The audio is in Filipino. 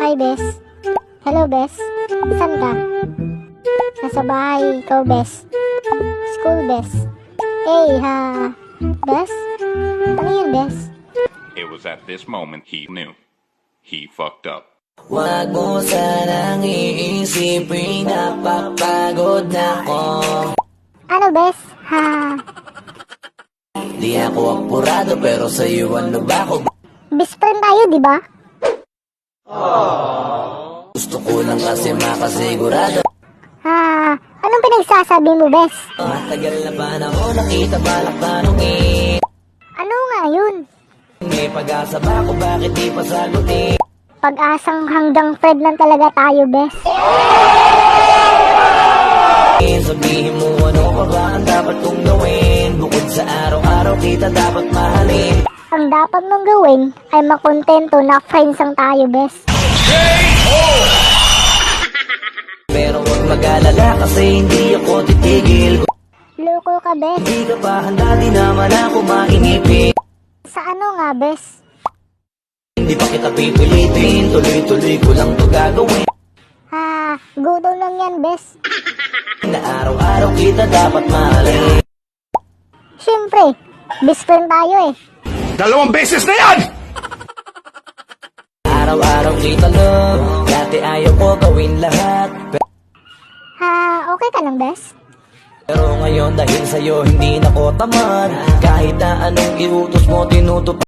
Hi, Bes. Hello, Bes. Saan ka? Nasa bahay. Ikaw, Bes. School, Bes. Hey, ha. Bes? Ano yun, Bes? It was at this moment he knew. He fucked up. Wag mo sanang iisipin napapagod na ako. Ano, Bes? Ha. Di ako apurado pero sa'yo ano ba ako? Best friend tayo, di ba? Gusto ko lang kasi makasigurado. Ha. Anong pinagsasabi mo, Bes? Matagal na ba na ako nakita balak tanongin? Ano nga yun? May pag-asa ba ako bakit di pa sagutin? Pag-asang hanggang friend lang talaga tayo, Bes. Sabihin mo ano pa ba ang dapat kong gawin? Bukod sa araw-araw kita dapat mahalin. Ang dapat mong gawin ay makontento na friends ang tayo, Bes. Pero huwag mag-alala kasi hindi ako titigil. Loko ka, Bes. Hindi ka pa handa di naman ako maingipin. Sa ano nga, Bes? Hindi pa kita pipilitin, tuloy-tuloy ko lang to gagawin. Ha, gutom lang yan, Bes. Na araw-araw kita dapat mahalin. Siyempre, best friend tayo eh. 2 beses na yan! Araw-araw kita love, dati ayaw ko gawin lahat. Ha, okay ka lang, Bes? Pero ngayon dahil sa'yo hindi na ko tamad. Kahit na anong iutos mo tinutupad.